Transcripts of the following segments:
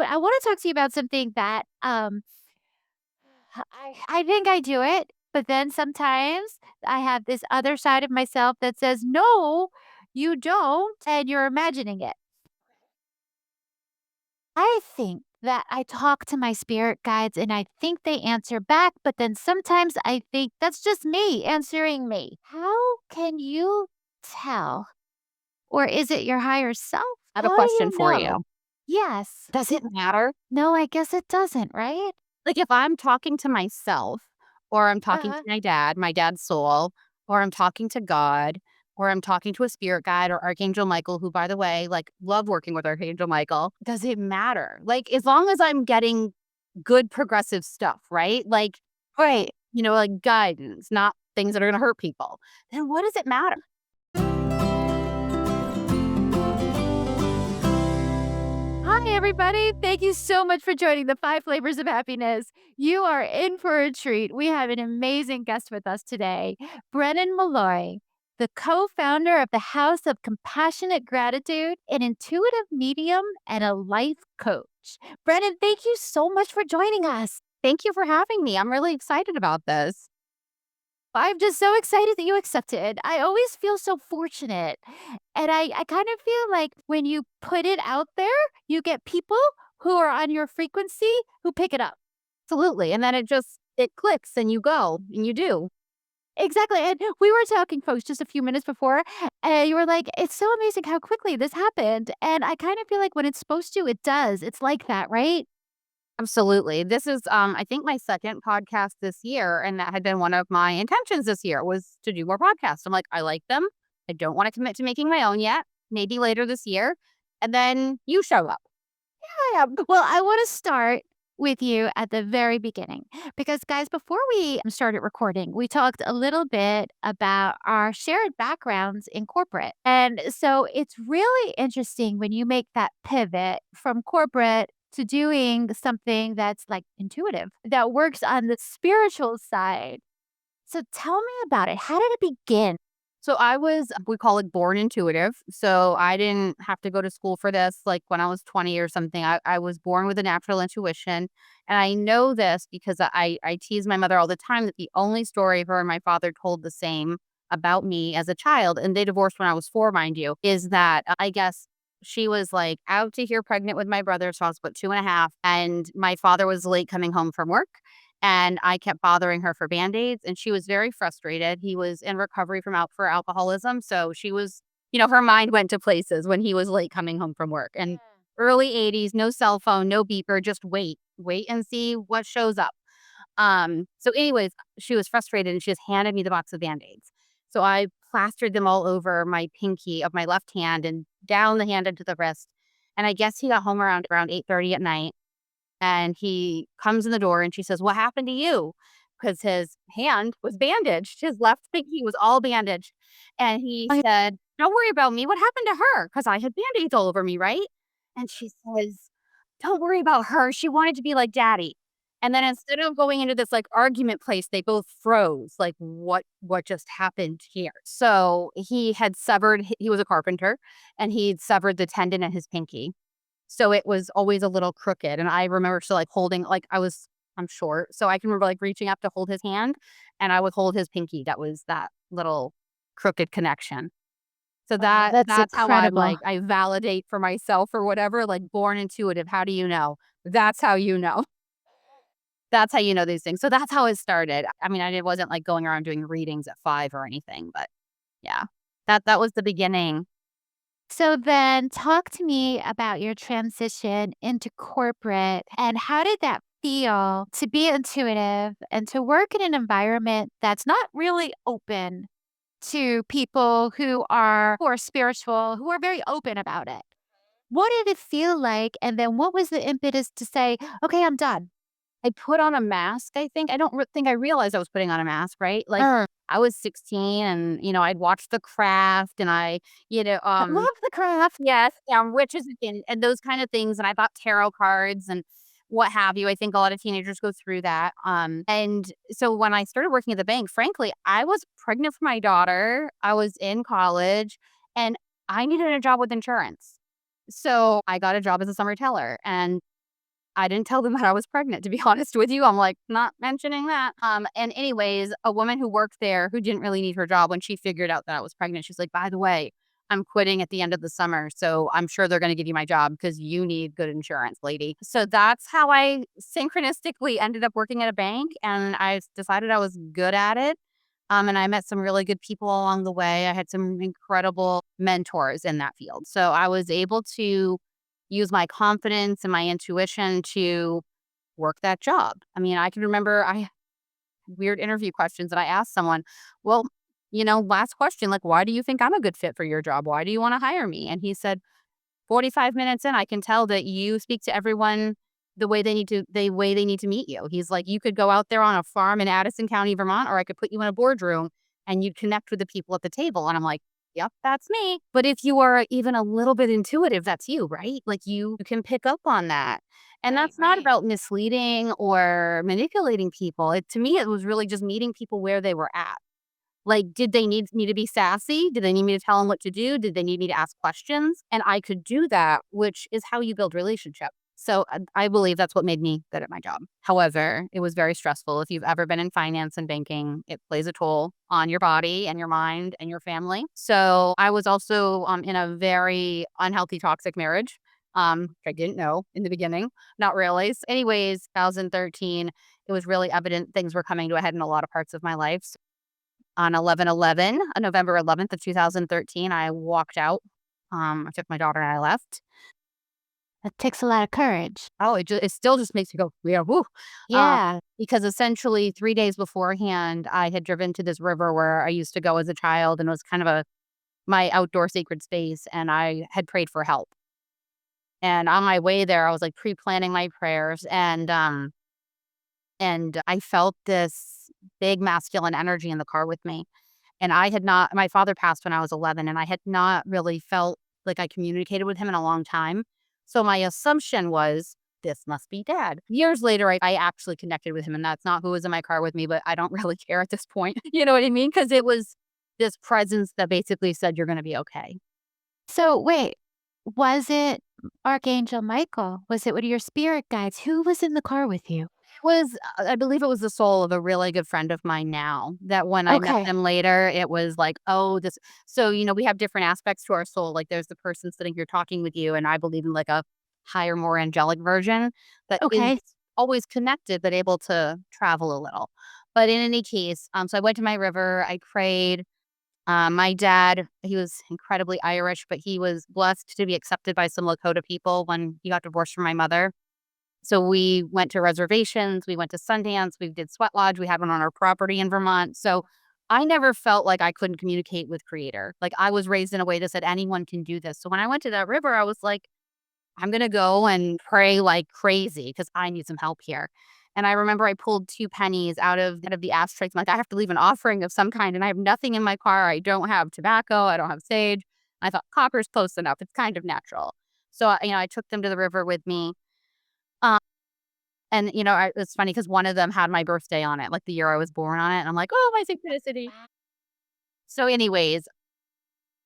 but I want to talk to you about something that I think I do it, but then sometimes I have this other side of myself that says, "No, you don't, and you're imagining it." I think that I talk to my spirit guides and I think they answer back, but then sometimes I think that's just me answering me. How can you tell? Or is it your higher self? I have a How do question you for know? you. Yes. Does it matter? No, I guess it doesn't, right? Like, if I'm talking to myself, or I'm talking to Uh-huh. my dad's soul, or I'm talking to God, or I'm talking to a spirit guide or Archangel Michael, who, by the way, like, love working with Archangel Michael. Does it matter? Like, as long as I'm getting good progressive stuff, right? Like, Right. like guidance, not things that are gonna hurt people, then what does it matter? Hi, everybody. Thank you so much for joining the Five Flavors of Happiness. You are in for a treat. We have an amazing guest with us today, Brennan Malloy, the co founder of the House of Compassionate Gratitude, an intuitive medium, and a life coach. Brennan, thank you so much for joining us. Thank you for having me. I'm really excited about this. I'm just so excited that you accepted. I always feel so fortunate. And I kind of feel like when you put it out there, you get people who are on your frequency who pick it up. Absolutely, and then it clicks and you go and you do. Exactly. And we were talking, folks, just a few minutes before, and you were like, it's so amazing how quickly this happened. And I kind of feel like when it's supposed to, it does. It's like that, right? Absolutely. This is, I think my second podcast this year, and that had been one of my intentions this year was to do more podcasts. I'm like, I like them. I don't want to commit to making my own yet. Maybe later this year. And then you show up. Yeah. Well, I want to start with you at the very beginning because, guys, before we started recording, we talked a little bit about our shared backgrounds in corporate. And so it's really interesting when you make that pivot from corporate to doing something that's like intuitive, that works on the spiritual side. So tell me about it. How did it begin? So I was, we call it born intuitive. So I didn't have to go to school for this. Like when I was 20 or something, I was born with a natural intuition. And I know this because I tease my mother all the time that the only story her and my father told the same about me as a child, and they divorced when I was 4, mind you, is that I guess she was like out to here pregnant with my brother. So I was about 2.5. And my father was late coming home from work. And I kept bothering her for Band-Aids, and she was very frustrated. He was in recovery from for alcoholism, so she was her mind went to places when he was late coming home from work. And early 80s, no cell phone, no beeper, just wait and see what shows up. So anyways, she was frustrated and she just handed me the box of Band-Aids. So I plastered them all over my pinky of my left hand and down the hand into the wrist. And I guess he got home around 8:30 at night. And he comes in the door and she says, "What happened to you?" Because his hand was bandaged. His left pinky was all bandaged. And he said, "Don't worry about me. What happened to her?" Because I had band-aids all over me, right? And she says, "Don't worry about her. She wanted to be like daddy." And then instead of going into this like argument place, they both froze. Like, what just happened here? So he was a carpenter, and he'd severed the tendon in his pinky. So it was always a little crooked, and I remember still, like, holding like, I'm short, so I can remember, like, reaching up to hold his hand, and I would hold his pinky. That was that little crooked connection. So Wow, that's that's how I'm, incredible. like, I validate for myself or whatever, like, born intuitive. How do you know? That's how you know. That's how you know these things. So that's how it started. I mean, I wasn't, like, going around doing readings at 5 or anything, but yeah. That was the beginning. So then talk to me about your transition into corporate and how did that feel to be intuitive and to work in an environment that's not really open to people who are spiritual, who are very open about it. What did it feel like? And then what was the impetus to say, okay, I'm done? I put on a mask, I think. I don't think I realized I was putting on a mask, right? Like, Uh, I was 16 and, I'd watched The Craft and I love the craft. yes, witches and those kind of things. And I bought tarot cards and what have you. I think a lot of teenagers go through that. And so when I started working at the bank, frankly, I was pregnant for my daughter. I was in college and I needed a job with insurance. So I got a job as a summer teller. And I didn't tell them that I was pregnant, to be honest with you. I'm like, not mentioning that. And anyways, a woman who worked there who didn't really need her job, when she figured out that I was pregnant, she's like, by the way, I'm quitting at the end of the summer. So I'm sure they're going to give you my job because you need good insurance, lady. So that's how I synchronistically ended up working at a bank, and I decided I was good at it. And I met some really good people along the way. I had some incredible mentors in that field. So I was able to use my confidence and my intuition to work that job. I mean, I can remember I had weird interview questions and I asked someone, well, last question, like, why do you think I'm a good fit for your job? Why do you want to hire me? And he said, 45 minutes in, I can tell that you speak to everyone the way they need to meet you. He's like, you could go out there on a farm in Addison County, Vermont, or I could put you in a boardroom and you'd connect with the people at the table. And I'm like, yep, that's me. But if you are even a little bit intuitive, that's you, right? Like you can pick up on that. And Right, that's not right. about misleading or manipulating people. To me, it was really just meeting people where they were at. Like, did they need me to be sassy? Did they need me to tell them what to do? Did they need me to ask questions? And I could do that, which is how you build relationship. So I believe that's what made me good at my job. However, it was very stressful. If you've ever been in finance and banking, it plays a toll on your body and your mind and your family. So I was also in a very unhealthy, toxic marriage. Which I didn't know in the beginning, not really. So anyways, 2013, it was really evident things were coming to a head in a lot of parts of my life. On 11/11, on November 11th of 2013, I walked out. I took my daughter and I left. That takes a lot of courage. Oh, it still just makes me go, "Yeah, whoo." Yeah. Because essentially 3 days beforehand, I had driven to this river where I used to go as a child, and it was kind of my outdoor sacred space, and I had prayed for help. And on my way there, I was, like, pre-planning my prayers, and I felt this big masculine energy in the car with me. And I had not my father passed when I was 11, and I had not really felt like I communicated with him in a long time. So my assumption was, this must be dad. Years later, I actually connected with him, and that's not who was in my car with me, but I don't really care at this point. You know what I mean? Because it was this presence that basically said, you're going to be okay. So wait, was it Archangel Michael? Was it one of your spirit guides? Who was in the car with you? I believe it was the soul of a really good friend of mine now, that when I met Okay. them later, it was like, "Oh, this." So, we have different aspects to our soul, like, there's the person sitting here talking with you, and I believe in, like, a higher, more angelic version that is Okay. always connected, but able to travel a little. But in any case, so I went to my river, I prayed. My dad, he was incredibly Irish, but he was blessed to be accepted by some Lakota people when he got divorced from my mother. So we went to reservations, we went to Sundance, we did sweat lodge, we had one on our property in Vermont. So I never felt like I couldn't communicate with creator. Like I was raised in a way that said anyone can do this. So when I went to that river, I was like, I'm going to go and pray like crazy because I need some help here. And I remember I pulled 2 pennies out of the ashtrays. I'm like, I have to leave an offering of some kind, and I have nothing in my car. I don't have tobacco. I don't have sage. I thought copper's close enough. It's kind of natural. So I took them to the river with me. And, it's funny because one of them had my birthday on it, like, the year I was born on it, and I'm like, "Oh, my synchronicity." So anyways,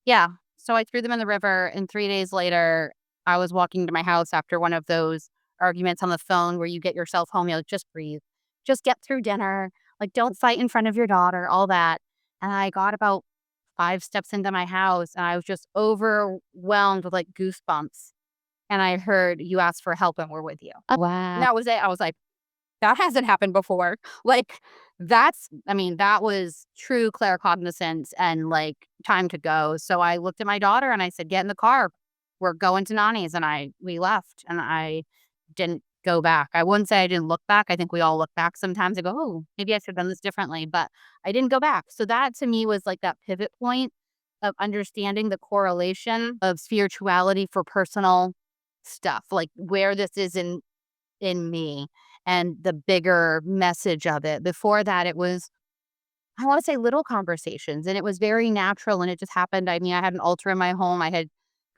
yeah, so I threw them in the river, and 3 days later, I was walking to my house after one of those arguments on the phone where you get yourself home, you're like, "Just breathe. Just get through dinner. Like, don't fight in front of your daughter," all that, and I got about 5 steps into my house, and I was just overwhelmed with, like, goosebumps, and I heard, "You asked for help, and we're with you." And Wow. that was it. I was like, that hasn't happened before. Like, that was true claircognizance and, like, time to go. So I looked at my daughter and I said, "Get in the car. We're going to Nani's." And we left and I didn't go back. I wouldn't say I didn't look back. I think we all look back sometimes and go, "Oh, maybe I should have done this differently," but I didn't go back. So that to me was like that pivot point of understanding the correlation of spirituality for personal stuff, like where this is in me and the bigger message of it. Before that, it was, I want to say, little conversations, and it was very natural and it just happened. I mean, I had an altar in my home. I had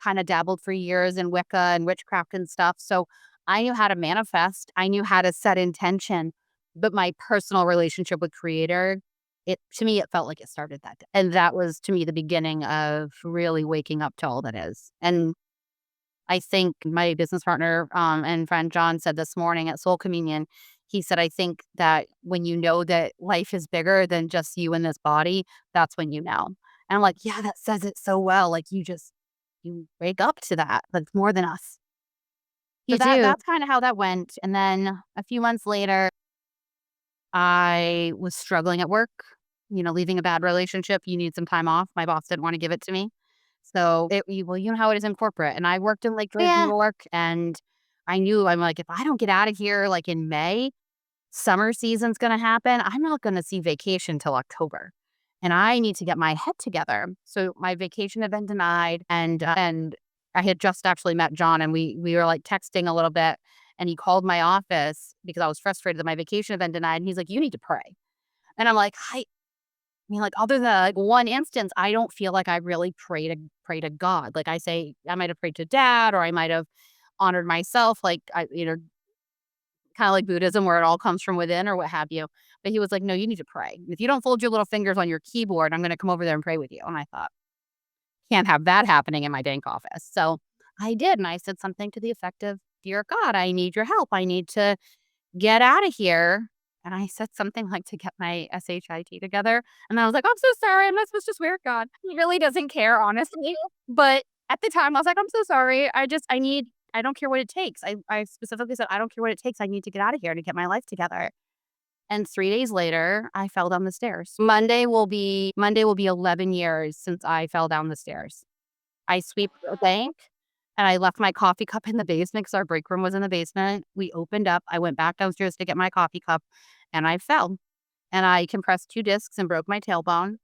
kind of dabbled for years in Wicca and witchcraft and stuff. So I knew how to manifest, I knew how to set intention, but my personal relationship with creator, to me, it felt like it started that day. And that was to me the beginning of really waking up to all that is. And I think my business partner, and friend John said this morning at Soul Communion, he said, "I think that when you know that life is bigger than just you and this body, that's when you know." And I'm like, "Yeah, that says it so well." Like, you wake up to that. That's more than us. So You do. that's kinda how that went, and then a few months later, I was struggling at work, leaving a bad relationship, you need some time off. My boss didn't wanna give it to me. So, you know how it is in corporate, and I worked in Lake George, New Yeah. York, and I knew, I'm like, "If I don't get out of here, like, in May, summer season's gonna happen, I'm not gonna see vacation till October, and I need to get my head together." So, my vacation had been denied, and I had just actually met John, and we were, like, texting a little bit, and he called my office because I was frustrated that my vacation had been denied, and he's like, "You need to pray." And I'm like, I mean, like, other than, like, one instance, I don't feel like I really pray to God. Like, I say I might have prayed to dad, or I might have honored myself, like, kinda like Buddhism where it all comes from within or what have you. But he was like, "No, you need to pray. If you don't fold your little fingers on your keyboard, I'm gonna come over there and pray with you." And I thought, "Can't have that happening in my dank office." So, I did, and I said something to the effect of, "Dear God, I need your help. I need to get out of here." And I said something like to get my SHIT together. And I was like, "I'm so sorry. I'm not supposed to swear at God." He really doesn't care, honestly. But at the time, I was like, "I'm so sorry. I don't care what it takes." I specifically said, "I don't care what it takes. I need to get out of here to get my life together." And 3 days later, I fell down the stairs. Monday will be 11 years since I fell down the stairs. I sweep the bank, and I left my coffee cup in the basement because our break room was in the basement. We opened up, I went back downstairs to get my coffee cup, and I fell, and I compressed 2 discs and broke my tailbone,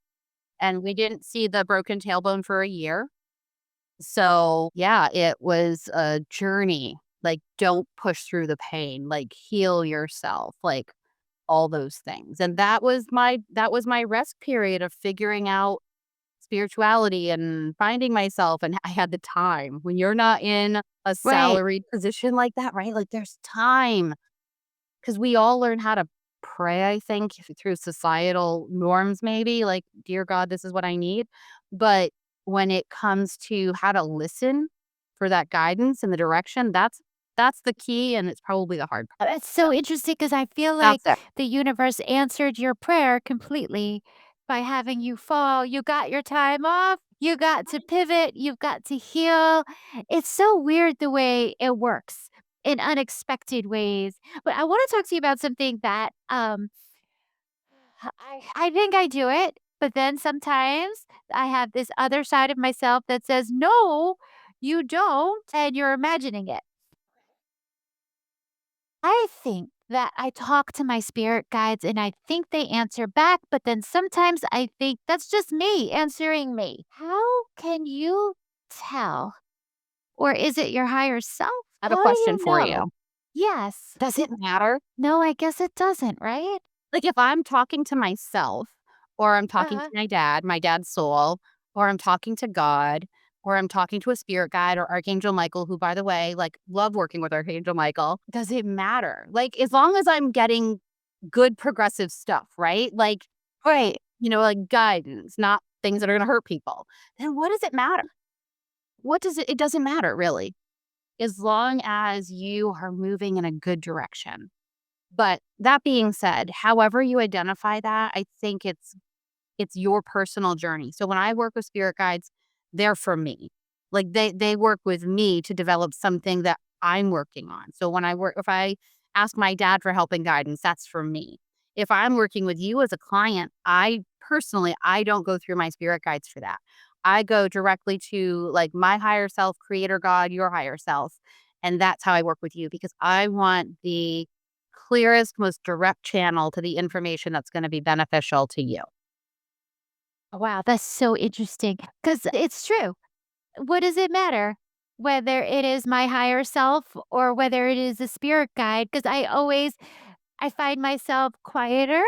and we didn't see the broken tailbone for a year. So, yeah, it was a journey. Like, don't push through the pain, like, heal yourself, like, all those things, and that was my rest period of figuring out spirituality and finding myself, and I had the time. When you're not in a Right. salaried position like that, right? Like, there's time, because we all learn how to pray, I think, through societal norms maybe, like, "Dear God, this is what I need." But when it comes to how to listen for that guidance and the direction, that's the key, and it's probably the hard part. It's so interesting because I feel like That's it. the universe answered your prayer completely by having you fall. You got your time off, you got to pivot, you've got to heal. It's so weird the way it works in unexpected ways. But I want to talk to you about something that I think I do it, but then sometimes I have this other side of myself that says, "No, you don't," and you're imagining it. I think that I talk to my spirit guides and I think they answer back, but then sometimes I think that's just me answering me. How can you tell? Or is it your higher self? I have a How do question you for know? you. Yes. Does it matter? No, I guess it doesn't, right? Like, if I'm talking to myself, or I'm talking to Uh-huh. my dad's soul, or I'm talking to God, or I'm talking to a spirit guide or Archangel Michael, who, by the way, like, love working with Archangel Michael, does it matter? Like, as long as I'm getting good progressive stuff, right? Like, Right. like guidance, not things that are gonna hurt people, then what does it matter? It doesn't matter, really, as long as you are moving in a good direction. But that being said, however you identify that, I think it's your personal journey. So when I work with spirit guides, they're for me. Like, they work with me to develop something that I'm working on. So if I ask my dad for help and guidance, that's for me. If I'm working with you as a client, I don't go through my spirit guides for that. I go directly to, like, my higher self, creator God, your higher self, and that's how I work with you, because I want the clearest, most direct channel to the information that's going to be beneficial to you. Wow, that's so interesting because it's true. What does it matter whether it is my higher self or whether it is a spirit guide? Because I find myself quieter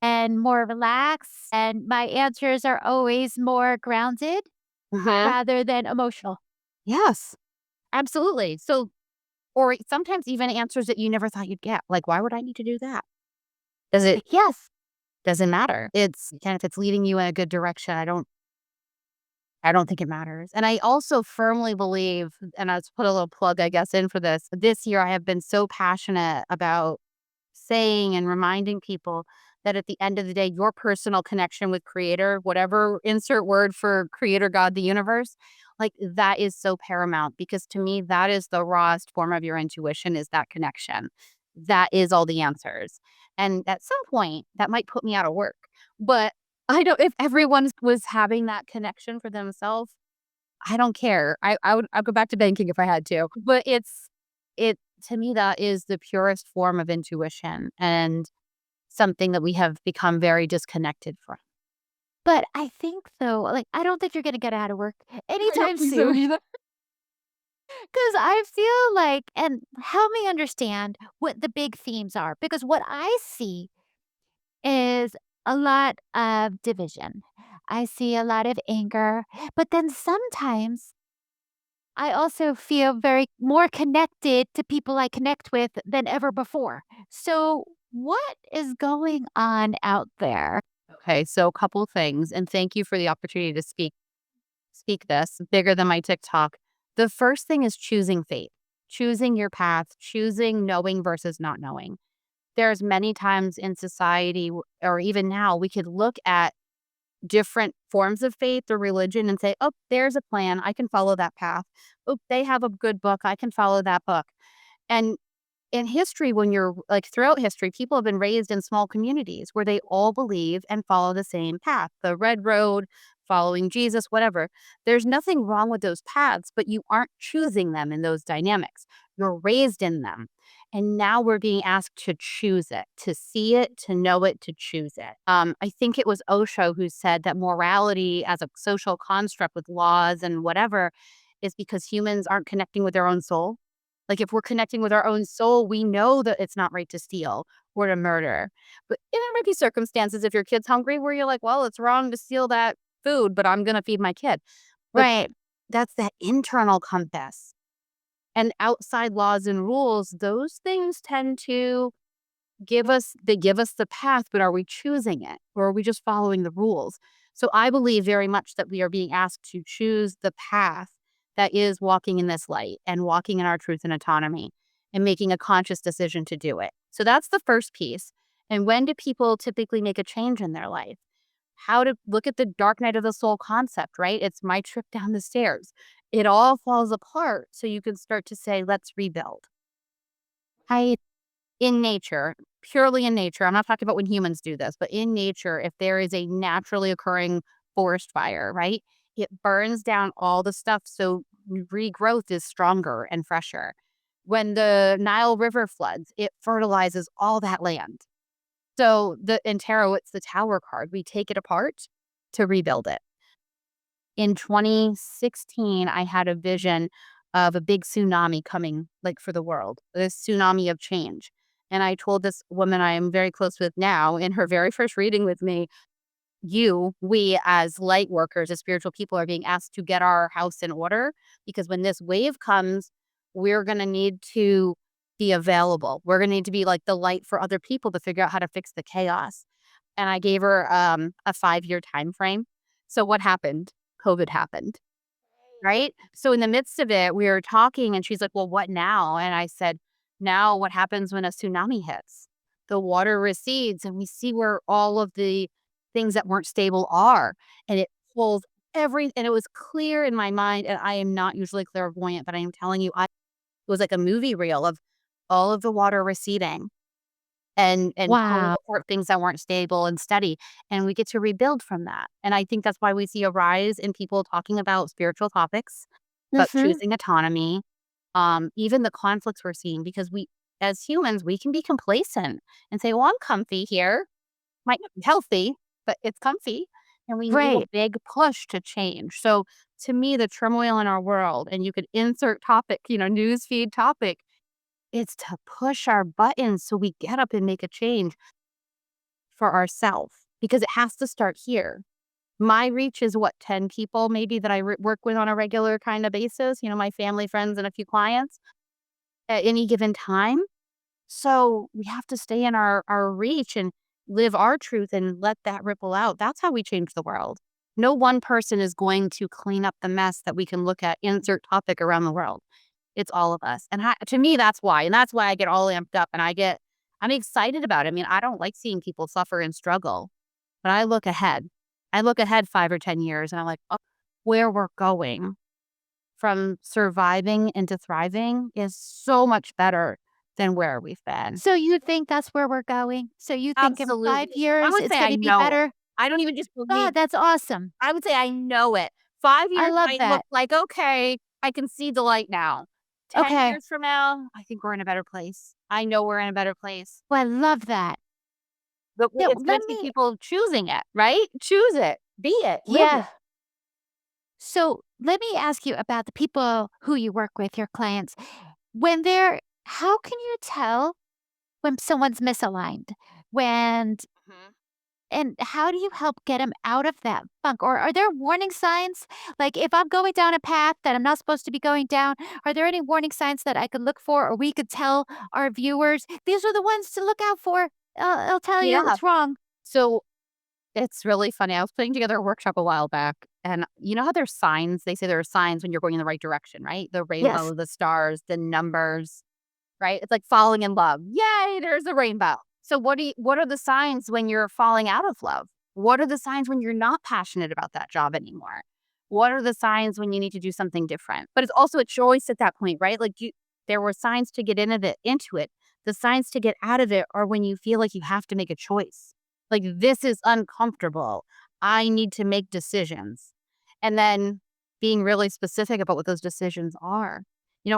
and more relaxed, and my answers are always more grounded Mhm. rather than emotional. Yes, absolutely. So, or sometimes even answers that you never thought you'd get. Like, why would I need to do that? Does it Yes. doesn't matter. It's, and if it's leading you in a good direction, I don't I don't think it matters. And I also firmly believe, and I'll just put a little plug, I guess, in for this. This year, I have been so passionate about saying and reminding people that at the end of the day, your personal connection with creator, whatever insert word for creator, God, the universe, like that is so paramount because to me, that is the rawest form of your intuition is that connection. That is all the answers. And at some point, that might put me out of work. But I don't, if everyone was having that connection for themselves, I don't care. I'd go back to banking if I had to. But it to me, that is the purest form of intuition and something that we have become very disconnected from. But I think though, like, I don't think you're gonna get out of work I don't anytime think so soon. either. 'Cause I feel like and help me understand what the big themes are, because what I see is a lot of division. I see a lot of anger, but then sometimes I also feel very more connected to people I connect with than ever before. So, what is going on out there? Okay, so a couple things, and thank you for the opportunity to speak this bigger than my TikTok. The first thing is choosing faith, choosing your path, choosing knowing versus not knowing. There's many times in society or even now we could look at different forms of faith or religion and say, "Oh, there's a plan. I can follow that path. Oh, they have a good book. I can follow that book." And in history, when you're like throughout history, people have been raised in small communities where they all believe and follow the same path, the red road, following Jesus, whatever. There's nothing wrong with those paths, but you aren't choosing them in those dynamics. You're raised in them. And now we're being asked to choose it, to see it, to know it, to choose it. I think it was Osho who said that morality as a social construct with laws and whatever is because humans aren't connecting with their own soul. Like, if we're connecting with our own soul, we know that it's not right to steal or to murder. But and there might be circumstances if your kid's hungry where you're like, well, it's wrong to steal that food, but I'm going to feed my kid. But Right. that's that internal compass. And outside laws and rules, those things tend to give us the path, but are we choosing it or are we just following the rules? So I believe very much that we are being asked to choose the path that is walking in this light and walking in our truth and autonomy and making a conscious decision to do it. So that's the first piece. And when do people typically make a change in their life? How to look at the dark night of the soul concept, right? It's my trip down the stairs. It all falls apart. So you can start to say, let's rebuild. I In nature, purely in nature, I'm not talking about when humans do this, but in nature, if there is a naturally occurring forest fire, right? It burns down all the stuff so regrowth is stronger and fresher. When the Nile River floods, it fertilizes all that land. So the in tarot, it's the tower card. We take it apart to rebuild it. In 2016, I had a vision of a big tsunami coming, like, for the world, this tsunami of change. And I told this woman I am very close with now in her very first reading with me, we as light workers, as spiritual people, are being asked to get our house in order because when this wave comes, we're going to need to be available. We're going to need to be like the light for other people to figure out how to fix the chaos. And I gave her a 5-year time frame. So what happened? COVID happened. Right? So in the midst of it, we were talking and she's like, "Well, what now?" And I said, "Now what happens when a tsunami hits? The water recedes and we see where all of the things that weren't stable are, and it pulls and it was clear in my mind, and I am not usually clairvoyant, but I am telling you, it was like a movie reel of all of the water receding and pulling wow. apart things that weren't stable and steady, and we get to rebuild from that, and I think that's why we see a rise in people talking about spiritual topics, about Mhm. choosing autonomy, even the conflicts we're seeing because we as humans, we can be complacent and say, "Well, I'm comfy here." Might not be healthy, but it's comfy, and we need a Right. big push to change, so to me, the turmoil in our world, and you could insert topic, news feed topic, it's to push our buttons so we get up and make a change for ourselves because it has to start here. My reach is what, 10 people maybe that work with on a regular kind of basis, my family, friends, and a few clients at any given time. So we have to stay in our reach and live our truth and let that ripple out. That's how we change the world. No one person is going to clean up the mess that we can look at, insert topic around the world. It's all of us. And to me, that's why. And that's why I get all amped up and I'm excited about it. I mean, I don't like seeing people suffer and struggle, but I look ahead. I look ahead 5 or 10 years and I'm like, oh, where we're going from surviving into thriving is so much better than where we've been. So you think that's where we're going? So you think in 5 Absolutely. I years would it's say I gonna be know it. better? I don't even just believe. God, that's awesome. I would say I know it. 5 I years love might look that. like, okay, I can see the light now. 10 Okay. years from now, I think we're in a better place. I know we're in a better place. Well, I love that. But Now it's gonna let take me people choosing it, right? Choose it, be it, live it. yeah. So let me ask you about the people who you work with, your clients. When they're how can you tell when someone's misaligned? When Mhm. and how do you help get them out of that funk? Or are there warning signs? Like if I'm going down a path that I'm not supposed to be going down, are there any warning signs that I could look for or we could tell our viewers, these are the ones to look out for? I'll tell you Yeah. it's wrong. So it's really funny. I was putting together a workshop a while back, and you know how there's signs? They say there are signs when you're going in the right direction, right? The Yes. rainbow, the stars, the numbers, right? It's like falling in love. Yay, there's a rainbow. So what are the signs when you're falling out of love? What are the signs when you're not passionate about that job anymore? What are the signs when you need to do something different? But it's also a choice at that point, right? Like there were signs to get into it. The signs to get out of it are when you feel like you have to make a choice. Like this is uncomfortable. I need to make decisions. And then being really specific about what those decisions are.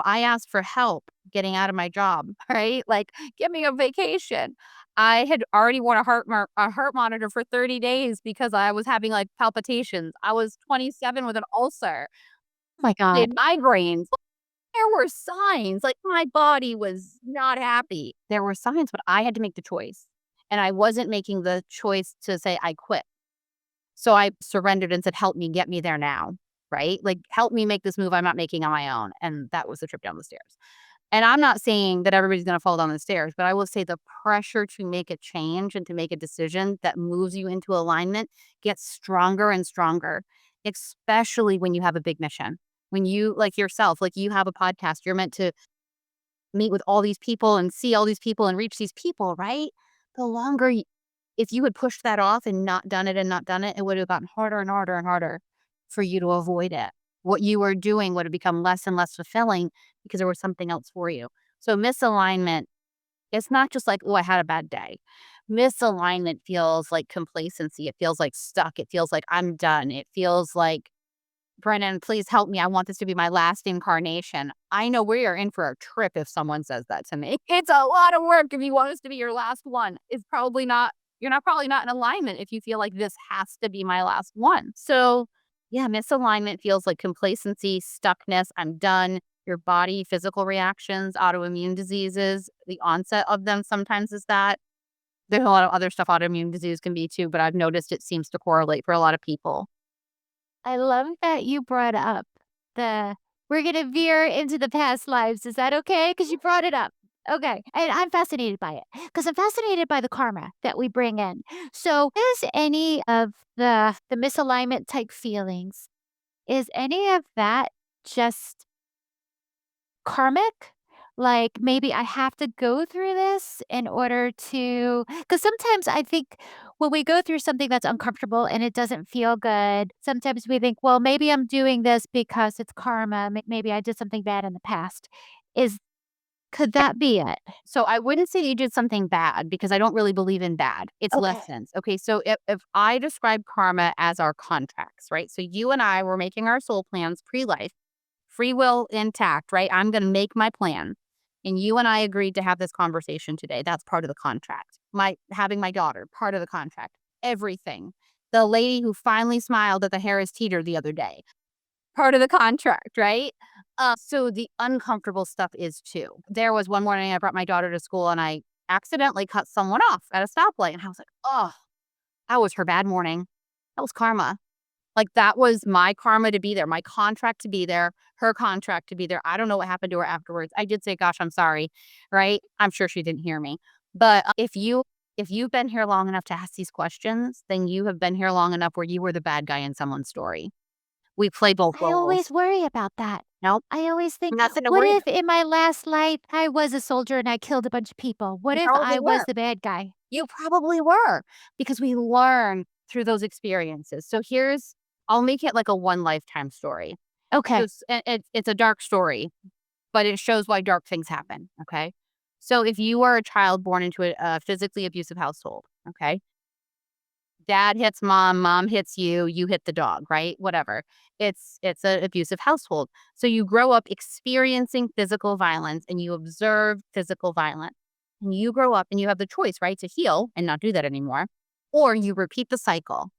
I asked for help getting out of my job, right? Like, give me a vacation. I had already worn a heart monitor for 30 days because I was having like palpitations. I was 27 with an ulcer, Oh my they God. had migraines. There were signs like my body was not happy. There were signs, but I had to make the choice. And I wasn't making the choice to say I quit. So I surrendered and said, help me get me there now. Right? Like, help me make this move I'm not making on my own. And that was the trip down the stairs. And I'm not saying that everybody's gonna fall down the stairs, but I will say the pressure to make a change and to make a decision that moves you into alignment gets stronger and stronger, especially when you have a big mission. When you like yourself, like you have a podcast, you're meant to meet with all these people and see all these people and reach these people, right? The longer if you had pushed that off and not done it and not done it, it would have gotten harder and harder and harder for you to avoid it. What you were doing would have become less and less fulfilling because there was something else for you. So misalignment, it's not just like, oh, I had a bad day. Misalignment feels like complacency. It feels like stuck. It feels like I'm done. It feels like, Brennan, please help me. I want this to be my last incarnation. I know we are in for a trip if someone says that to me. It's a lot of work if you want this to be your last one. It's probably not, you're not probably not in alignment if you feel like this has to be my last one. So, yeah, misalignment feels like complacency, stuckness. I'm done. Your body, physical reactions, autoimmune diseases, the onset of them sometimes is that. There's a lot of other stuff autoimmune disease can be too, but I've noticed it seems to correlate for a lot of people. I love that you brought up the we're gonna veer into the past lives. Is that okay? Because you brought it up. Okay. And I'm fascinated by it because I'm fascinated by the karma that we bring in. So is any of the misalignment type feelings, is any of that just karmic? Like, maybe I have to go through this in order to, because sometimes I think when we go through something that's uncomfortable and it doesn't feel good, sometimes we think, "Well, maybe I'm doing this because it's karma. Maybe I did something bad in the past." Is could that be it? So I wouldn't say you did something bad because I don't really believe in bad. It's Okay. lessons. Okay. So if I describe karma as our contracts, right? So you and I were making our soul plans pre life, free will intact, right? I'm going to make my plan. And you and I agreed to have this conversation today. That's part of the contract. My having my daughter, part of the contract. Everything. The lady who finally smiled at the Harris Teeter the other day, part of the contract, right? So the uncomfortable stuff is too. There was one morning I brought my daughter to school and I accidentally cut someone off at a stoplight. And I was like, oh, that was her bad morning. That was karma. Like that was my karma to be there, my contract to be there, her contract to be there. I don't know what happened to her afterwards. I did say, gosh, I'm sorry. Right. I'm sure she didn't hear me. But if you If you've been here long enough to ask these questions, then you have been here long enough where you were the bad guy in someone's story. We play both I always roles. worry about that. Nope, I always think, nothing to what worry about. if in my last life I was a soldier and I killed a bunch of people? What You if probably I was were. the bad guy? You probably were, because we learn through those experiences. So I'll make it like a one lifetime story. Okay. It's a dark story, but it shows why dark things happen. Okay. So if you are a child born into a physically abusive household, okay, dad hits mom, mom hits you, you hit the dog, right? Whatever. It's an abusive household. So you grow up experiencing physical violence and you observe physical violence. And you grow up and you have the choice, right, to heal and not do that anymore, or you repeat the cycle.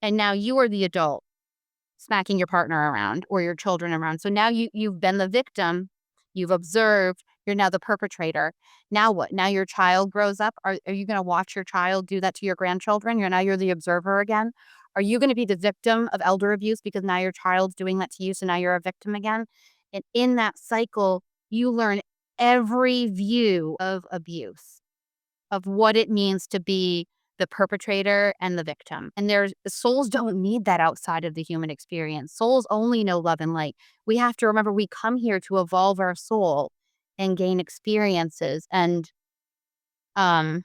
And now you are the adult smacking your partner around or your children around. So now you've been the victim, you've observed, you're now the perpetrator. Now what? Now your child grows up. Are you going to watch your child do that to your grandchildren? You're the observer again. Are you going to be the victim of elder abuse because now your child's doing that to you? So now you're a victim again. And in that cycle, you learn every view of abuse, of what it means to be the perpetrator and the victim. And there's souls don't need that outside of the human experience. Souls only know love and light. We have to remember we come here to evolve our soul and gain experiences and um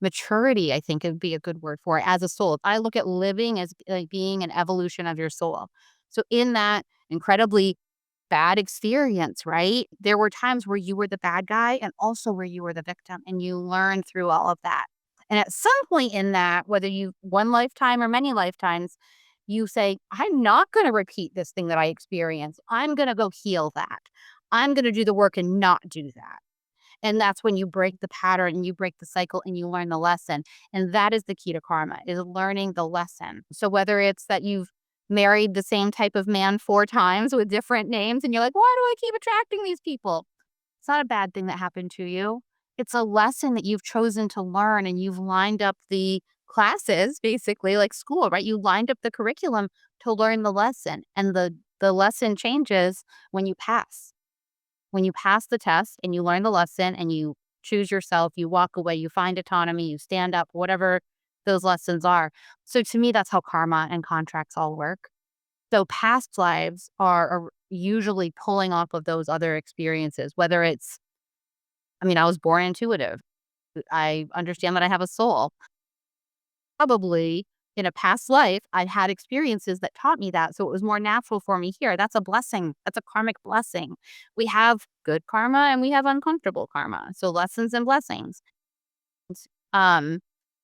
maturity, I think would be a good word for it as a soul. I look at living as like being an evolution of your soul. So in that incredibly bad experience, right? There were times where you were the bad guy and also where you were the victim, and you learn through all of that. And at some point in that, whether you one lifetime or many lifetimes, you say, I'm not going to repeat this thing that I experienced. I'm going to go heal that. I'm going to do the work and not do that. And that's when you break the pattern and you break the cycle and you learn the lesson. And that is the key to karma, is learning the lesson. So whether it's that you've married the same type of man 4 times with different names and you're like, why do I keep attracting these people? It's not a bad thing that happened to you. It's a lesson that you've chosen to learn, and you've lined up the classes, basically like school, right? You lined up the curriculum to learn the lesson, and the lesson changes when you pass. When you pass the test and you learn the lesson and you choose yourself, you walk away, you find autonomy, you stand up, whatever those lessons are. So to me, that's how karma and contracts all work. So past lives are usually pulling off of those other experiences, whether it's, I mean, I was born intuitive. I understand that I have a soul. Probably in a past life, I had experiences that taught me that. So it was more natural for me here. That's a blessing. That's a karmic blessing. We have good karma and we have uncomfortable karma. So lessons and blessings. Um,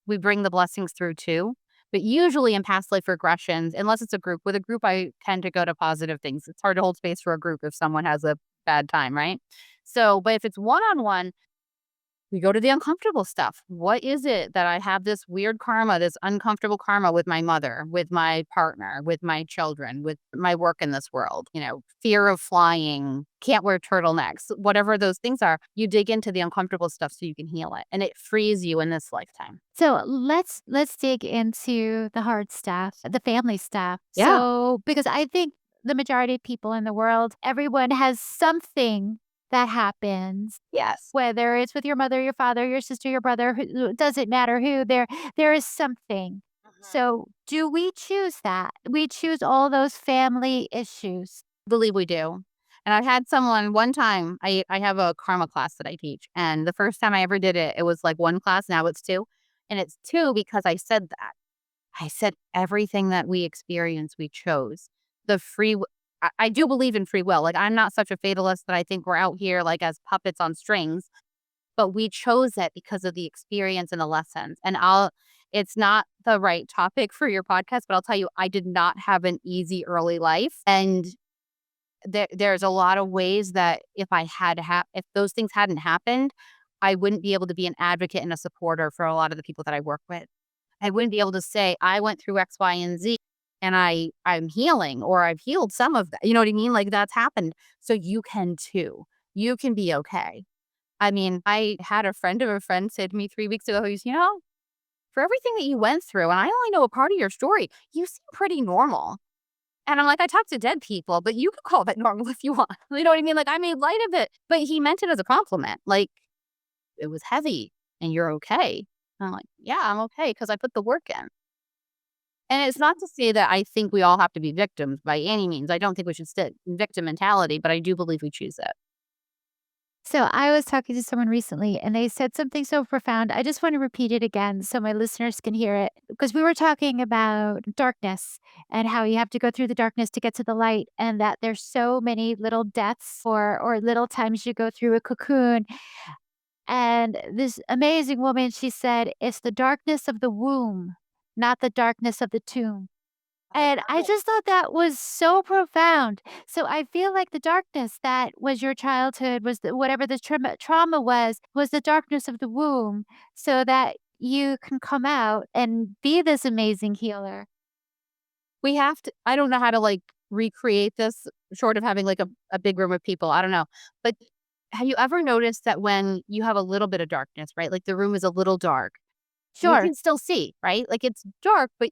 we bring the blessings through too. But usually in past life regressions, unless it's a group, with a group, I tend to go to positive things. It's hard to hold space for a group if someone has a bad time, right? So, but if it's one on one, we go to the uncomfortable stuff. What is it that I have this weird karma, this uncomfortable karma with my mother, with my partner, with my children, with my work in this world? Fear of flying, can't wear turtlenecks, whatever those things are. You dig into the uncomfortable stuff so you can heal it, and it frees you in this lifetime. So let's dig into the hard stuff, the family stuff. Yeah. So because I think the majority of people in the world, everyone has something that happens, Yes. whether it's with your mother, your father, your sister, your brother, it doesn't matter who, there is something. Mhm. So do we choose that? We choose all those family issues. Believe we do. And I've had someone one time, I have a karma class that I teach. And the first time I ever did it, it was like one class, now it's two. And it's two because I said that. I said everything that we experience, we chose. The free w I do believe in free will. Like, I'm not such a fatalist that I think we're out here like as puppets on strings, but we chose it because of the experience and the lessons. And it's not the right topic for your podcast, but I'll tell you, I did not have an easy early life. And there's a lot of ways that if those things hadn't happened, I wouldn't be able to be an advocate and a supporter for a lot of the people that I work with. I wouldn't be able to say, I went through X, Y, and Z and I'm healing, or I've healed some of that. You know what I mean? Like, that's happened. So you can too. You can be okay. I mean, I had a friend of a friend say to me 3 weeks ago, he's, for everything that you went through, and I only know a part of your story, you seem pretty normal. And I'm like, I talk to dead people, but you can call that normal if you want. You know what I mean? Like, I made light of it, but he meant it as a compliment. Like, it was heavy and you're okay. And I'm like, yeah, I'm okay because I put the work in. And it's not to say that I think we all have to be victims by any means. I don't think we should sit in victim mentality, but I do believe we choose it. So I was talking to someone recently and they said something so profound. I just want to repeat it again so my listeners can hear it because we were talking about darkness and how you have to go through the darkness to get to the light and that there's so many little deaths or little times you go through a cocoon. And this amazing woman, she said, it's the darkness of the womb, not the darkness of the tomb. I And love I it. just thought that was so profound. So I feel like the darkness that was your childhood was whatever the trauma was the darkness of the womb so that you can come out and be this amazing healer. We have to, I don't know how to like recreate this short of having like a big room of people. I don't know. But have you ever noticed that when you have a little bit of darkness, right? Like the room is a little dark, you Sure. can still see, right? Like it's dark, but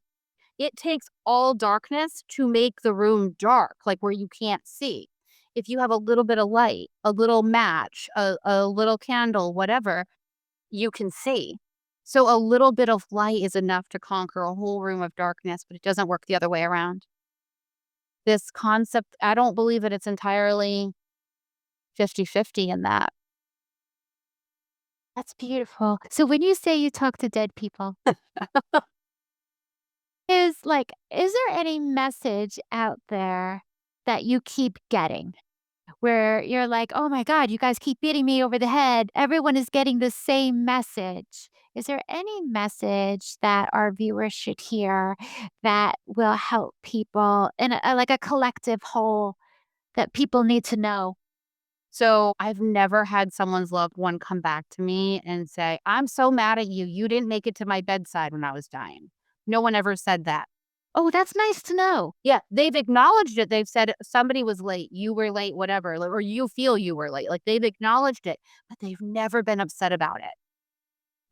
it takes all darkness to make the room dark, like where you can't see. If you have a little bit of light, a little match, a little candle, whatever, you can see. So a little bit of light is enough to conquer a whole room of darkness, but it doesn't work the other way around. This concept, I don't believe that it's entirely 50-50 in that. That's beautiful. So when you say you talk to dead people, is there any message out there that you keep getting? Where you're like, "Oh my god, you guys keep beating me over the head. Everyone is getting the same message." Is there any message that our viewers should hear that will help people in like a collective whole that people need to know? So I've never had someone's loved one come back to me and say, I'm so mad at you. You didn't make it to my bedside when I was dying. No one ever said that. Oh, that's nice to know. Yeah, they've acknowledged it. They've said somebody was late, you were late, whatever, or you feel you were late. Like they've acknowledged it, but they've never been upset about it.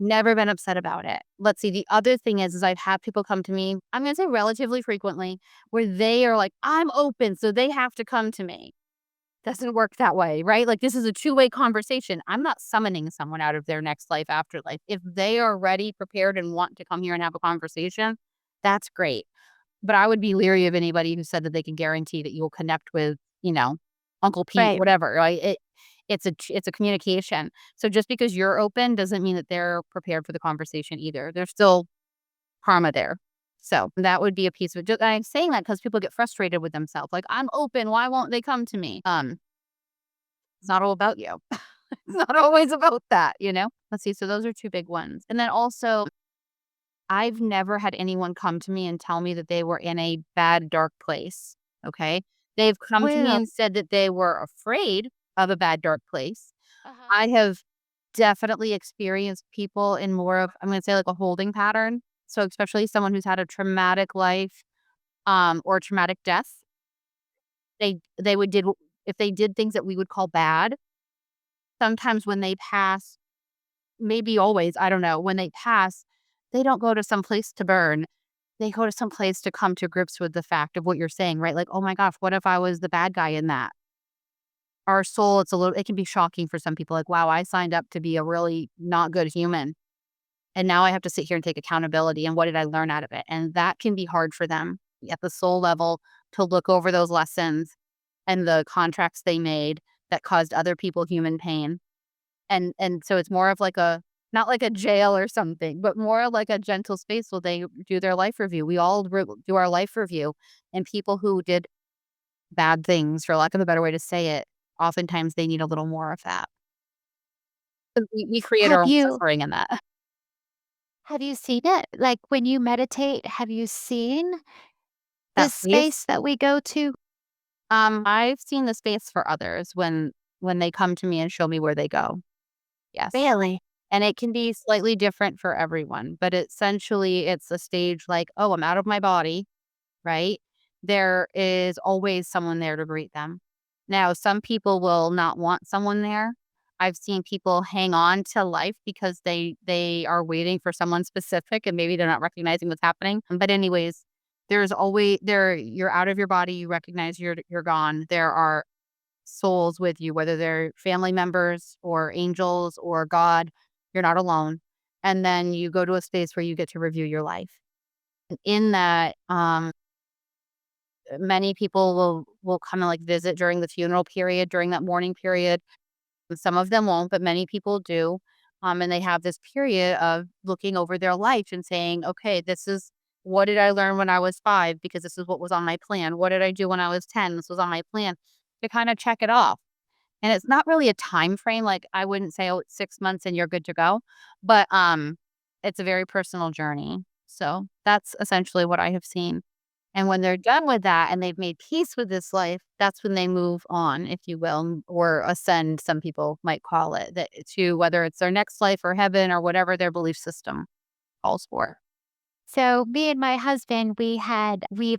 Never been upset about it. Let's see. The other thing is I've had people come to me, I'm going to say relatively frequently, where they are like, I'm open, so they have to come to me. Doesn't work that way, right? Like this is a two-way conversation. I'm not summoning someone out of their next life, afterlife. If they are ready, prepared, and want to come here and have a conversation, that's great. But I would be leery of anybody who said that they can guarantee that you'll connect with, Uncle Pete, Right. whatever, right? It's a communication. So just because you're open doesn't mean that they're prepared for the conversation either. There's still karma there. So that would be a piece of it. I'm saying that because people get frustrated with themselves. Like, I'm open. Why won't they come to me? It's not all about you. It's not always about that. Let's see. So those are two big ones. And then also, I've never had anyone come to me and tell me that they were in a bad, dark place. Okay. They've come to me Well, and said that they were afraid of a bad, dark place. uh-huh. I have definitely experienced people in more of, I'm going to say like a holding pattern. So especially someone who's had a traumatic life, or traumatic death, they would did if they did things that we would call bad. Sometimes when they pass, maybe always, I don't know, when they pass, they don't go to some place to burn. They go to some place to come to grips with the fact of what you're saying, right? Like, oh my gosh, what if I was the bad guy in that? Our soul, it can be shocking for some people. Like, wow, I signed up to be a really not good human. And now I have to sit here and take accountability. And what did I learn out of it? And that can be hard for them at the soul level to look over those lessons and the contracts they made that caused other people human pain. And so it's more of like a, not like a jail or something, but more like a gentle space where they do their life review. We all do our life review, and people who did bad things, for lack of a better way to say it, oftentimes they need a little more of that. 'Cause we create our Have own you suffering in that. have you seen it? Like when you meditate, have you seen That this space. space that we go to? I've seen the space for others when they come to me and show me where they go. Yes. Really? And it can be slightly different for everyone, but essentially it's a stage like, "Oh, I'm out of my body," right? There is always someone there to greet them. Now, some people will not want someone there. I've seen people hang on to life because they are waiting for someone specific and maybe they're not recognizing what's happening. But anyways, there's always there you're out of your body, you recognize you're gone. There are souls with you, whether they're family members or angels or God. You're not alone. and then you go to a space where you get to review your life. And in that, many people will kind of like visit during the funeral period, during that mourning period. Some of them won't, but many people do. And they have this period of looking over their life and saying, okay, this is what did I learn when I was 5? Because this is what was on my plan. What did I do when I was 10? This was on my plan, to kind of check it off. And it's not really a time frame. Like I wouldn't say, oh, it's 6 months and you're good to go. But it's a very personal journey. So that's essentially what I have seen. And when they're done with that and they've made peace with this life, that's when they move on, if you will, or ascend, some people might call it, that to whether it's their next life or heaven or whatever their belief system calls for. So me and my husband, we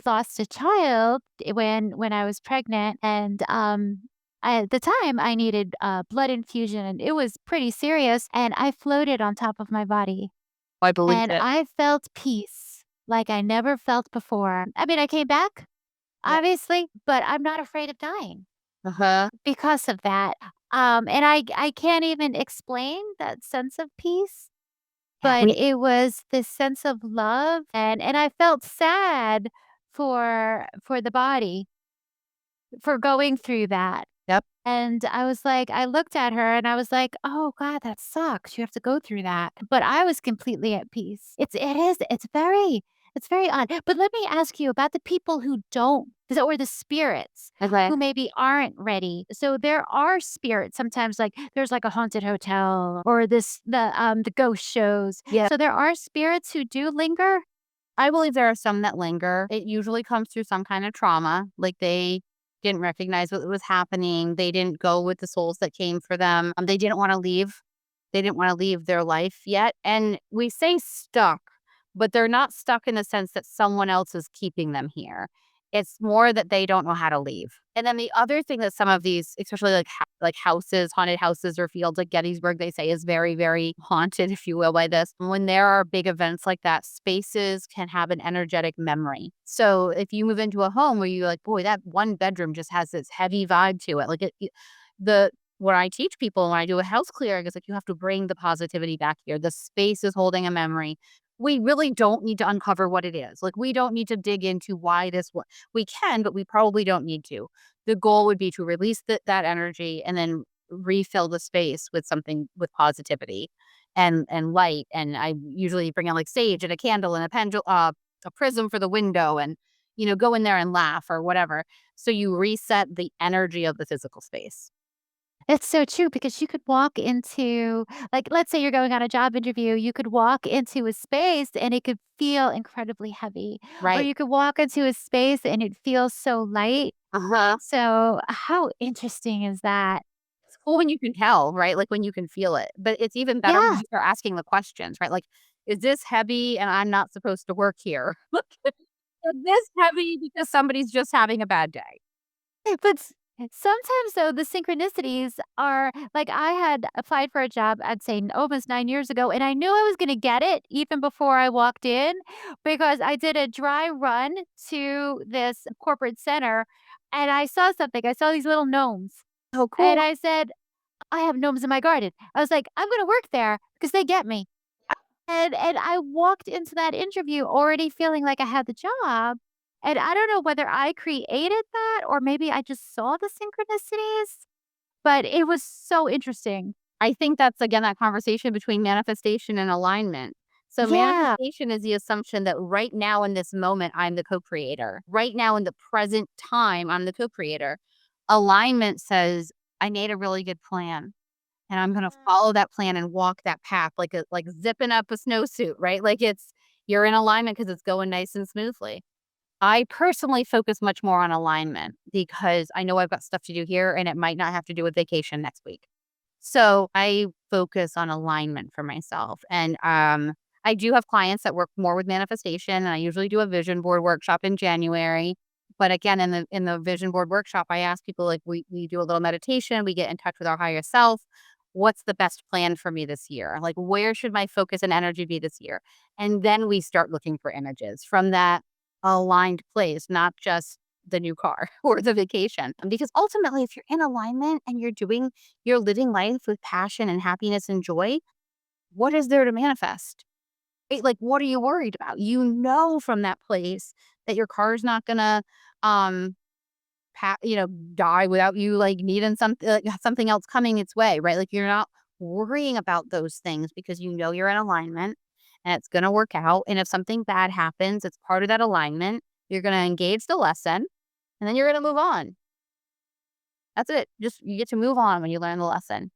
lost a child when I was pregnant, and at the time I needed blood infusion, and it was pretty serious. And I floated on top of my body, I believe and it. I felt peace like I never felt before. I mean, I came back, Yeah. obviously, but I'm not afraid of dying Uh-huh. because of that. And I can't even explain that sense of peace. Yeah. But it was this sense of love, and I felt sad for the body, for going through that. Yep. And I looked at her and I was like, "Oh god, that sucks. You have to go through that." But I was completely at peace. It's very odd. But let me ask you about the people who don't, or the spirits Okay. who maybe aren't ready. So there are spirits sometimes, like there's like a haunted hotel or the ghost shows. Yeah. So there are spirits who do linger. I believe there are some that linger. It usually comes through some kind of trauma, like they didn't recognize what was happening. They didn't go with the souls that came for them. They didn't want to leave. They didn't want to leave their life yet. And we say stuck, but they're not stuck in the sense that someone else is keeping them here. It's more that they don't know how to leave. And then the other thing that some of these, especially like like houses, haunted houses or fields like Gettysburg, they say is very, very haunted, if you will, by this. When there are big events like that, spaces can have an energetic memory. So if you move into a home where you're like, boy, that one bedroom just has this heavy vibe to it, like the what I teach people when I do a house clearing is like you have to bring the positivity back here. The space is holding a memory. We really don't need to uncover what it is. Like we don't need to dig into why this what we can, but we probably don't need to. The goal would be to release that energy and then refill the space with something with positivity and light. And I usually bring out like sage and a candle and a prism for the window, and go in there and laugh or whatever. So you reset the energy of the physical space. It's so true because you could walk into, like, let's say you're going on a job interview, you could walk into a space and it could feel incredibly heavy, or Right. you could walk into a space and it feels so light. Uh-huh. So, how interesting is that? It's cool when you can tell, right? Like when you can feel it. But it's even better when Yeah, you start asking the questions, right? Like, is this heavy and I'm not supposed to work here? Is this heavy because somebody's just having a bad day? but sometimes though the synchronicities are like I had applied for a job, I'd say almost 9 years ago, and I knew I was going to get it even before I walked in because I did a dry run to this corporate center, and I saw something. I saw these little gnomes, Oh, and cool. I said, I have gnomes in my garden. I was like, I'm going to work there because they get me. And I walked into that interview already feeling like I had the job, and I don't know whether I created that or maybe I just saw the synchronicities, but it was so interesting. I think that's again that conversation between manifestation and alignment. So Yeah. manifestation is the assumption that right now in this moment, I'm the co-creator. Right now in the present time, I'm the co-creator. Alignment says, I made a really good plan and I'm going to follow that plan and walk that path like zipping up a snowsuit, right? Like you're in alignment because it's going nice and smoothly. I personally focus much more on alignment because I know I've got stuff to do here and it might not have to do with vacation next week. So I focus on alignment for myself. And I do have clients that work more with manifestation. And I usually do a vision board workshop in January. But again, in the vision board workshop, I ask people like we do a little meditation, we get in touch with our higher self. What's the best plan for me this year? Like where should my focus and energy be this year? And then we start looking for images from that aligned place, not just the new car or the vacation. Because ultimately, if you're in alignment and you're living life with passion and happiness and joy, what is there to manifest? Right? Like, what are you worried about? You know from that place that your car's not gonna, um, die without you, like, needing something like, something else coming its way, right? Like, you're not worrying about those things because you know you're in alignment and it's gonna work out, and if something bad happens, it's part of that alignment. You're gonna engage the lesson, and then you're gonna move on. That's it. Just you get to move on when you learn the lesson.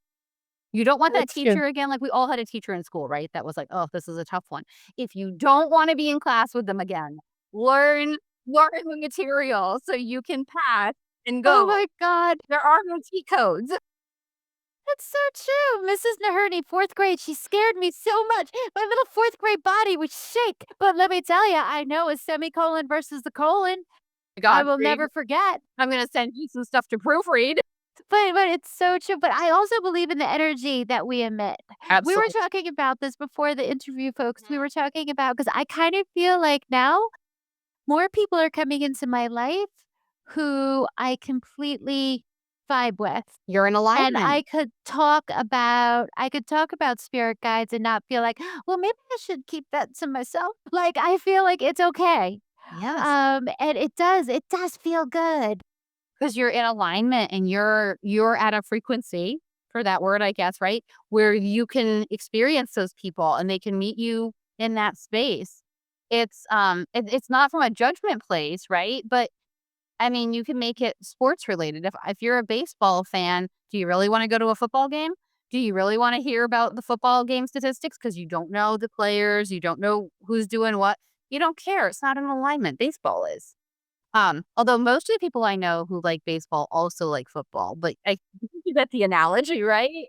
You don't want that That's true. teacher again, like, we all had a teacher in school, right? That was like, "Oh, this is a tough one." If you don't wanna be in class with them again, learn learn the material so you can pass and Oh go. my God. There are no cheat codes. That's so true. Mrs. Naherny, 4th grade, she scared me so much. My little 4th grade body would shake. But let me tell you, I know a semicolon versus the colon. I will Godfrey, never forget. I'm gonna send you some stuff to proofread. But it's so true. But I also believe in the energy that we emit. We were Absolutely. talking about this before the interview, folks. We Mhm. were talking about because I kind of feel like now more people are coming into my life who I completely vibe with. You're in And alignment. I could talk about spirit guides and not feel like, "Well, maybe I should keep that to myself." Like, I feel like it's okay. Yes. And it does feel good. 'Cause you're in alignment and you're at a frequency, for that word, I guess, right? Where you can experience those people and they can meet you in that space. It's not from a judgment place, right? But, I mean, you can make it sports related. If you're a baseball fan, do you really wanna go to a football game? Do you really wanna hear about the football game statistics? Because you don't know the players, you don't know who's doing what. You don't care, it's not in alignment, baseball is. Although most of the people I know who like baseball also like football, but I you get the analogy, right?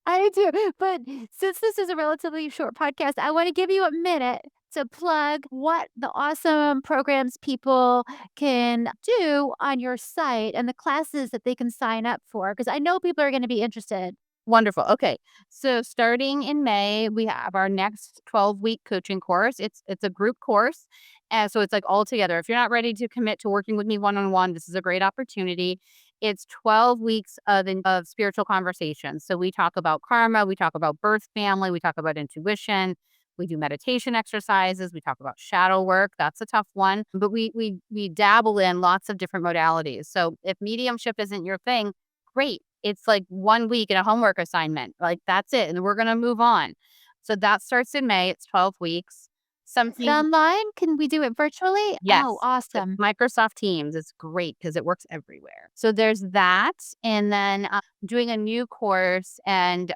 I do. But since this is a relatively short podcast, I want to give you a minute to plug what the awesome programs people can do on your site and the classes that they can sign up for, because I know people are going to be interested. Wonderful. Okay. So starting in May, we have our next 12-week coaching course. It's a group course. And so it's like all together. If you're not ready to commit to working with me one-on-one, this is a great opportunity. It's 12 weeks of spiritual conversations. So we talk about karma, we talk about birth family, we talk about intuition, we do meditation exercises, we talk about shadow work. That's a tough one. But we dabble in lots of different modalities. So if mediumship isn't your thing, great. It's like 1 week and a homework assignment, like, that's it, and we're gonna move on. So that starts in May, it's 12 weeks. Is it Something online? Can we do it virtually? Oh, Yes, it's awesome. Microsoft Teams, it's great because it works everywhere. So there's that, and then, doing a new course, and,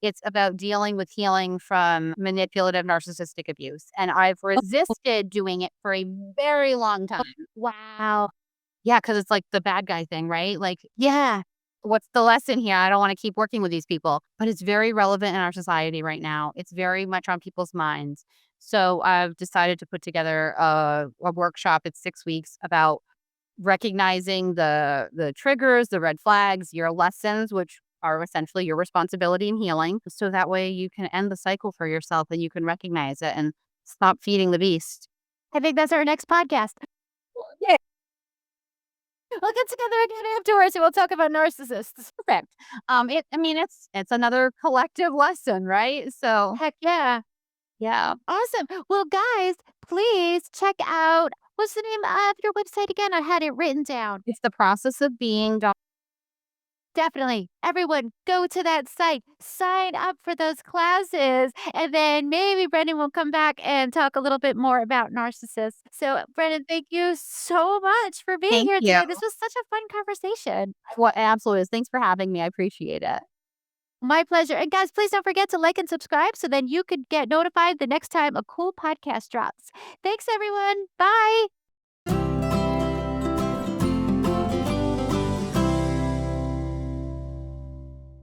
it's about dealing with healing from manipulative narcissistic abuse, and I've resisted doing it for a very long time. Wow. Yeah, because it's like the bad guy thing, right? Like, Yeah. what's the lesson here? I don't wanna keep working with these people, but it's very relevant in our society right now. It's very much on people's minds. So I've decided to put together a workshop. It's 6 weeks about recognizing the triggers, the red flags, your lessons, which are essentially your responsibility in healing. So that way you can end the cycle for yourself and you can recognize it and stop feeding the beast. I think that's our next podcast. We'll get together again afterwards and we'll talk about narcissists. Perfect. I mean, it's another collective lesson, right? So Heck yeah. yeah. Awesome. Well, guys, please check out what's the name of your website again? I had it written down. It's the process of being. Definitely. Everyone, go to that site, sign up for those classes, and then maybe Brendan will come back and talk a little bit more about narcissists. So, Brendan, thank you so much for being Thank here you. today. This was such a fun conversation. What absolutely is. Thanks for having me. I appreciate it. My pleasure. And guys, please don't forget to like and subscribe so then you could get notified the next time a cool podcast drops. Thanks, everyone. Bye.